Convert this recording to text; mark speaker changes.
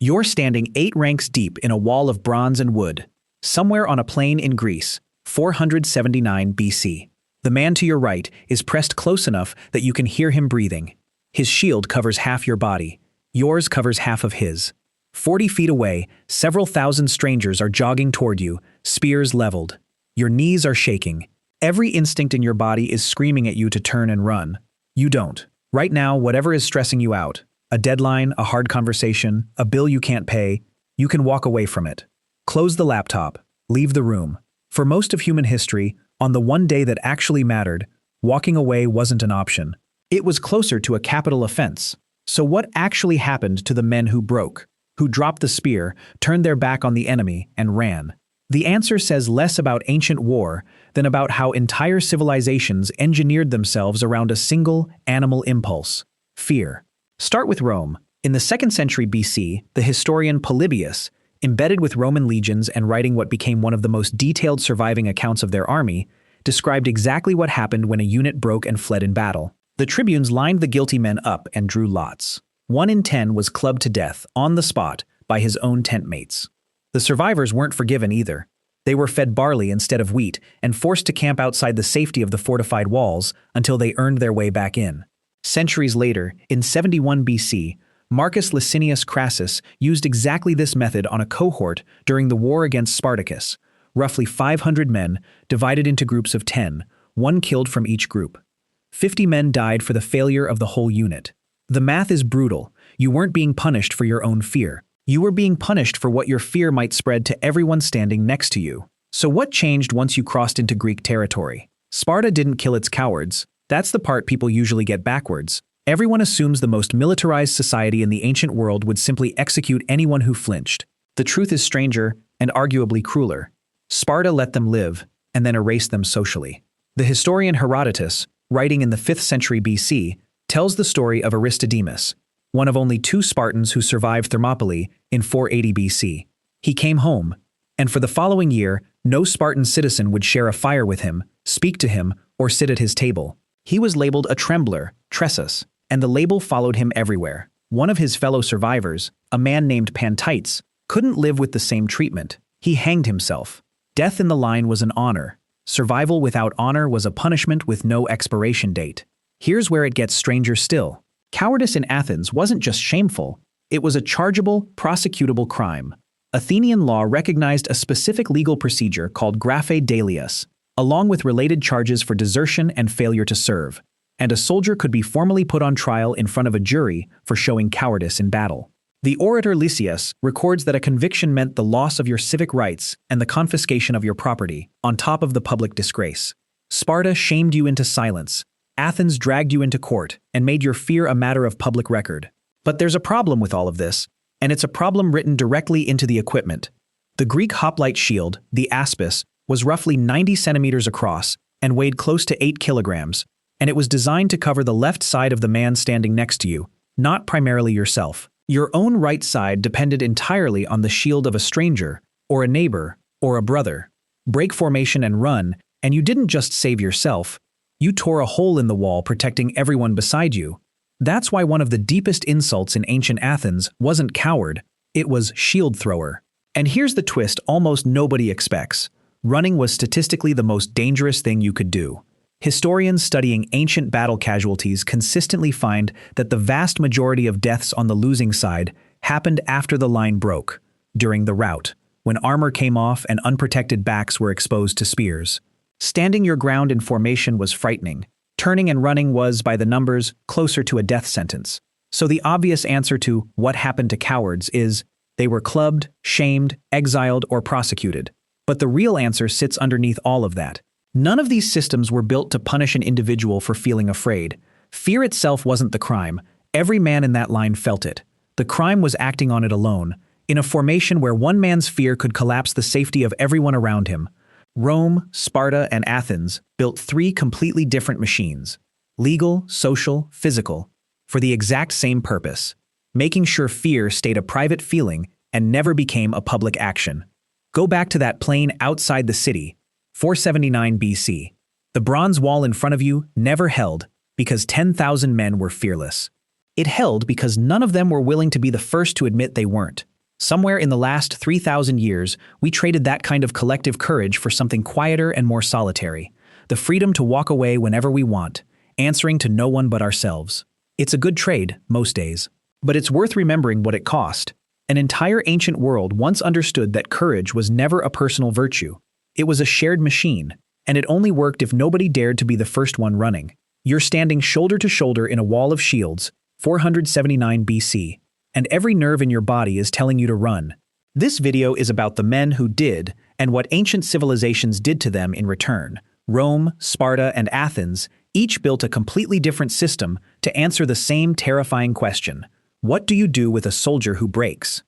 Speaker 1: You're standing 8 ranks deep in a wall of bronze and wood, somewhere on a plain in Greece, 479 BC. The man to your right is pressed close enough that you can hear him breathing. His shield covers half your body. Yours covers half of his. 40 feet away, several thousand strangers are jogging toward you, spears leveled. Your knees are shaking. Every instinct in your body is screaming at you to turn and run. You don't. Right now, whatever is stressing you out, a deadline, a hard conversation, a bill you can't pay, you can walk away from it. Close the laptop. Leave the room. For most of human history, on the one day that actually mattered, walking away wasn't an option. It was closer to a capital offense. So what actually happened to the men who broke, who dropped the spear, turned their back on the enemy, and ran? The answer says less about ancient war than about how entire civilizations engineered themselves around a single animal impulse: fear. Start with Rome. In the 2nd century BC, the historian Polybius, embedded with Roman legions and writing what became one of the most detailed surviving accounts of their army, described exactly what happened when a unit broke and fled in battle. The tribunes lined the guilty men up and drew lots. 1 in 10 was clubbed to death, on the spot, by his own tent mates. The survivors weren't forgiven either. They were fed barley instead of wheat and forced to camp outside the safety of the fortified walls until they earned their way back in. Centuries later, in 71 BC, Marcus Licinius Crassus used exactly this method on a cohort during the war against Spartacus, roughly 500 men divided into groups of 10, 1 killed from each group. 50 men died for the failure of the whole unit. The math is brutal. You weren't being punished for your own fear. You were being punished for what your fear might spread to everyone standing next to you. So what changed once you crossed into Greek territory? Sparta didn't kill its cowards. That's the part people usually get backwards. Everyone assumes the most militarized society in the ancient world would simply execute anyone who flinched. The truth is stranger and arguably crueler. Sparta let them live and then erased them socially. The historian Herodotus, writing in the 5th century BC, tells the story of Aristodemus, one of only 2 Spartans who survived Thermopylae in 480 BC. He came home, and for the following year, no Spartan citizen would share a fire with him, speak to him, or sit at his table. He was labeled a trembler, tressus, and the label followed him everywhere. One of his fellow survivors, a man named Pantites, couldn't live with the same treatment. He hanged himself. Death in the line was an honor. Survival without honor was a punishment with no expiration date. Here's where it gets stranger still. Cowardice in Athens wasn't just shameful, it was a chargeable, prosecutable crime. Athenian law recognized a specific legal procedure called graphe dailius, along with related charges for desertion and failure to serve, and a soldier could be formally put on trial in front of a jury for showing cowardice in battle. The orator Lysias records that a conviction meant the loss of your civic rights and the confiscation of your property, on top of the public disgrace. Sparta shamed you into silence. Athens dragged you into court and made your fear a matter of public record. But there's a problem with all of this, and it's a problem written directly into the equipment. The Greek hoplite shield, the aspis, was roughly 90 centimeters across and weighed close to 8 kilograms, and it was designed to cover the left side of the man standing next to you, not primarily yourself. Your own right side depended entirely on the shield of a stranger, or a neighbor, or a brother. Break formation and run, and you didn't just save yourself, you tore a hole in the wall protecting everyone beside you. That's why one of the deepest insults in ancient Athens wasn't coward, it was shield thrower. And here's the twist almost nobody expects. Running was statistically the most dangerous thing you could do. Historians studying ancient battle casualties consistently find that the vast majority of deaths on the losing side happened after the line broke, during the rout, when armor came off and unprotected backs were exposed to spears. Standing your ground in formation was frightening. Turning and running was, by the numbers, closer to a death sentence. So the obvious answer to what happened to cowards is they were clubbed, shamed, exiled, or prosecuted. But the real answer sits underneath all of that. None of these systems were built to punish an individual for feeling afraid. Fear itself wasn't the crime. Every man in that line felt it. The crime was acting on it alone, in a formation where one man's fear could collapse the safety of everyone around him. Rome, Sparta, and Athens built 3 completely different machines, legal, social, physical, for the exact same purpose, making sure fear stayed a private feeling and never became a public action. Go back to that plain outside the city, 479 BC. The bronze wall in front of you never held because 10,000 men were fearless. It held because none of them were willing to be the first to admit they weren't. Somewhere in the last 3,000 years, we traded that kind of collective courage for something quieter and more solitary, the freedom to walk away whenever we want, answering to no one but ourselves. It's a good trade, most days. But it's worth remembering what it cost. An entire ancient world once understood that courage was never a personal virtue. It was a shared machine, and it only worked if nobody dared to be the first one running. You're standing shoulder to shoulder in a wall of shields, 479 BC, and every nerve in your body is telling you to run. This video is about the men who did, and what ancient civilizations did to them in return. Rome, Sparta, and Athens each built a completely different system to answer the same terrifying question: what do you do with a soldier who breaks?